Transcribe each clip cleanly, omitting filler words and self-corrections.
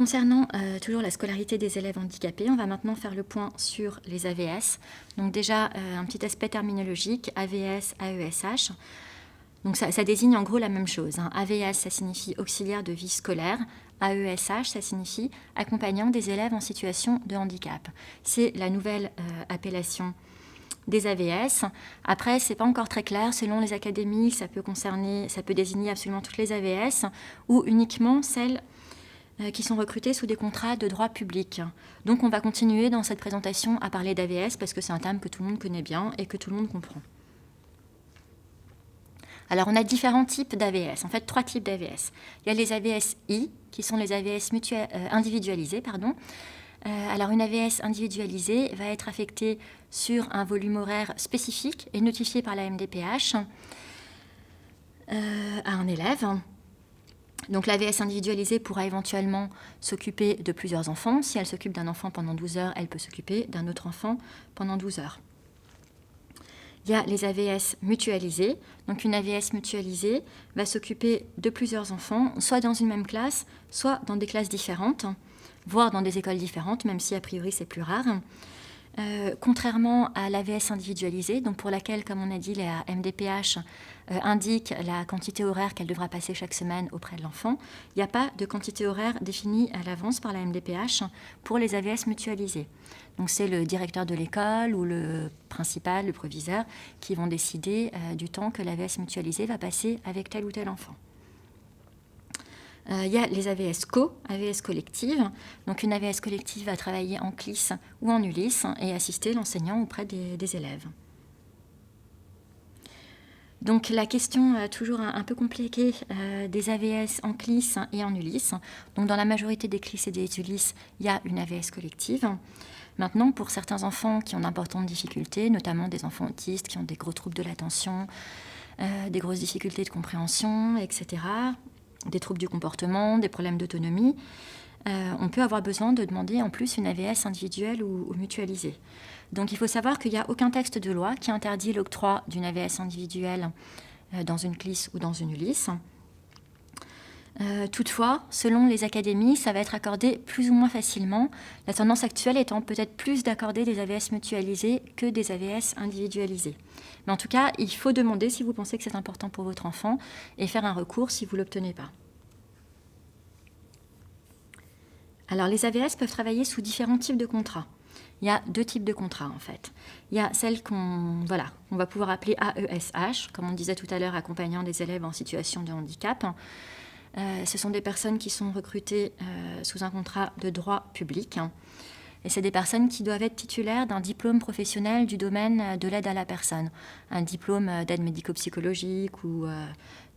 concernant toujours la scolarité des élèves handicapés, on va maintenant faire le point sur les AVS. Donc déjà, un petit aspect terminologique, AVS, AESH. Donc ça désigne en gros la même chose. AVS, ça signifie auxiliaire de vie scolaire. AESH, ça signifie accompagnant des élèves en situation de handicap. C'est la nouvelle appellation des AVS. Après, c'est pas encore très clair. Selon les académies, ça peut désigner absolument toutes les AVS ou uniquement celles qui sont recrutées sous des contrats de droit public. Donc on va continuer dans cette présentation à parler d'AVS parce que c'est un terme que tout le monde connaît bien et que tout le monde comprend. Alors, on a différents types d'AVS, en fait 3 types d'AVS. Il y a les AVS-I, qui sont les AVS individualisés. Alors, une AVS individualisée va être affectée sur un volume horaire spécifique et notifié par la MDPH à un élève. Donc, l'AVS individualisée pourra éventuellement s'occuper de plusieurs enfants. Si elle s'occupe d'un enfant pendant 12 heures, elle peut s'occuper d'un autre enfant pendant 12 heures. Il y a les AVS mutualisés. Donc une AVS mutualisée va s'occuper de plusieurs enfants, soit dans une même classe, soit dans des classes différentes, voire dans des écoles différentes, même si a priori c'est plus rare. Contrairement à l'AVS individualisée, donc pour laquelle, comme on a dit, la MDPH indique la quantité horaire qu'elle devra passer chaque semaine auprès de l'enfant, il n'y a pas de quantité horaire définie à l'avance par la MDPH pour les AVS mutualisées. Donc c'est le directeur de l'école ou le principal, le proviseur, qui vont décider du temps que l'AVS mutualisée va passer avec tel ou tel enfant. Il y a les AVS AVS collectives. Donc une AVS collective va travailler en CLIS ou en ULIS et assister l'enseignant auprès des élèves. Donc la question toujours un peu compliquée des AVS en CLIS et en ULIS. Donc dans la majorité des CLIS et des ULIS, il y a une AVS collective. Maintenant, pour certains enfants qui ont d'importantes difficultés, notamment des enfants autistes qui ont des gros troubles de l'attention, des grosses difficultés de compréhension, etc., des troubles du comportement, des problèmes d'autonomie, on peut avoir besoin de demander en plus une AVS individuelle ou mutualisée. Donc il faut savoir qu'il n'y a aucun texte de loi qui interdit l'octroi d'une AVS individuelle dans une CLIS ou dans une ULIS. Toutefois, selon les académies, ça va être accordé plus ou moins facilement, la tendance actuelle étant peut-être plus d'accorder des AVS mutualisées que des AVS individualisées. Mais en tout cas, il faut demander si vous pensez que c'est important pour votre enfant et faire un recours si vous ne l'obtenez pas. Alors, les AVS peuvent travailler sous différents types de contrats. Il y a 2 types de contrats, en fait. Il y a celles qu'on va pouvoir appeler AESH, comme on disait tout à l'heure, accompagnant des élèves en situation de handicap. Ce sont des personnes qui sont recrutées sous un contrat de droit public. Et c'est des personnes qui doivent être titulaires d'un diplôme professionnel du domaine de l'aide à la personne. Un diplôme d'aide médico-psychologique ou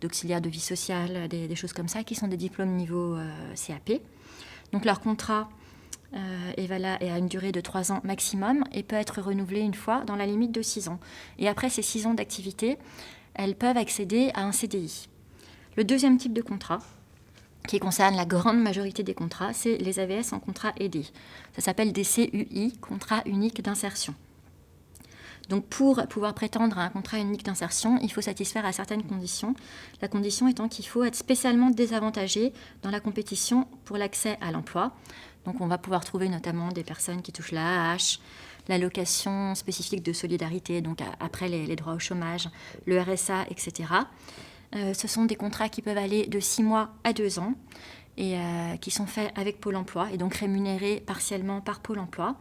d'auxiliaire de vie sociale, des choses comme ça, qui sont des diplômes niveau CAP. Donc leur contrat est à une durée de 3 ans maximum et peut être renouvelé une fois dans la limite de 6 ans. Et après ces 6 ans d'activité, elles peuvent accéder à un CDI. Le deuxième type de contrat, qui concerne la grande majorité des contrats, c'est les AVS en contrat aidé. Ça s'appelle des CUI, contrat unique d'insertion. Donc pour pouvoir prétendre à un contrat unique d'insertion, il faut satisfaire à certaines conditions. La condition étant qu'il faut être spécialement désavantagé dans la compétition pour l'accès à l'emploi. Donc on va pouvoir trouver notamment des personnes qui touchent l'AAH, l'allocation spécifique de solidarité, donc après les droits au chômage, le RSA, etc. Ce sont des contrats qui peuvent aller de 6 mois à 2 ans et qui sont faits avec Pôle emploi et donc rémunérés partiellement par Pôle emploi.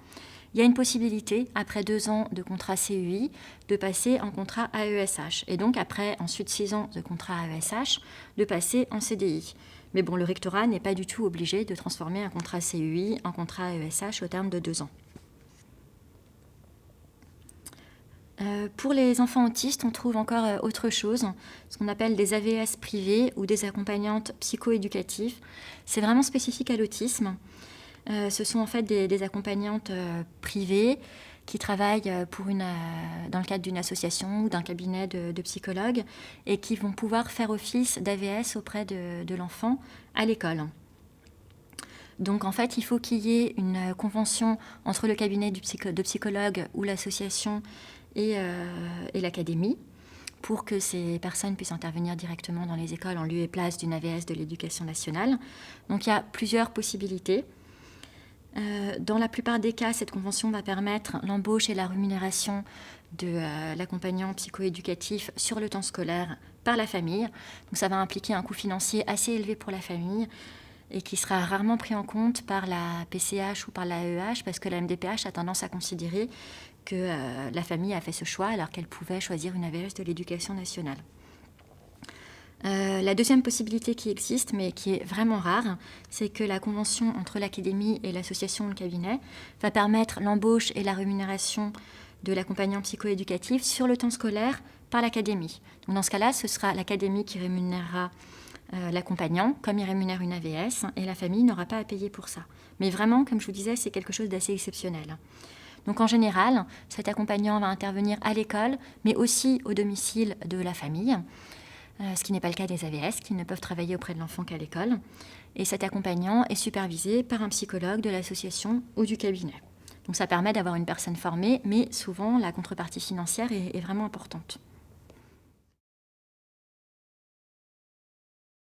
Il y a une possibilité, après 2 ans de contrat CUI, de passer en contrat AESH. Et donc, après ensuite 6 ans de contrat AESH, de passer en CDI. Mais bon, le rectorat n'est pas du tout obligé de transformer un contrat CUI en contrat AESH au terme de 2 ans. Pour les enfants autistes, on trouve encore autre chose, ce qu'on appelle des AVS privées ou des accompagnantes psychoéducatives. C'est vraiment spécifique à l'autisme. Ce sont en fait des accompagnantes privées qui travaillent dans le cadre d'une association ou d'un cabinet de psychologues et qui vont pouvoir faire office d'AVS auprès de l'enfant à l'école. Donc en fait, il faut qu'il y ait une convention entre le cabinet de psychologue ou l'association et l'académie pour que ces personnes puissent intervenir directement dans les écoles en lieu et place d'une AVS de l'Éducation nationale. Donc il y a plusieurs possibilités. Dans la plupart des cas, cette convention va permettre l'embauche et la rémunération de l'accompagnant psychoéducatif sur le temps scolaire par la famille. Donc ça va impliquer un coût financier assez élevé pour la famille et qui sera rarement pris en compte par la PCH ou par la AEH parce que la MDPH a tendance à considérer que la famille a fait ce choix alors qu'elle pouvait choisir une AVS de l'Éducation nationale. La deuxième possibilité qui existe, mais qui est vraiment rare, c'est que la convention entre l'académie et l'association ou le cabinet va permettre l'embauche et la rémunération de l'accompagnant psychoéducatif sur le temps scolaire par l'académie. Donc dans ce cas-là, ce sera l'académie qui rémunérera l'accompagnant, comme il rémunère une AVS, et la famille n'aura pas à payer pour ça. Mais vraiment, comme je vous disais, c'est quelque chose d'assez exceptionnel. Donc en général, cet accompagnant va intervenir à l'école, mais aussi au domicile de la famille, ce qui n'est pas le cas des AVS, qui ne peuvent travailler auprès de l'enfant qu'à l'école. Et cet accompagnant est supervisé par un psychologue de l'association ou du cabinet. Donc ça permet d'avoir une personne formée, mais souvent la contrepartie financière est vraiment importante.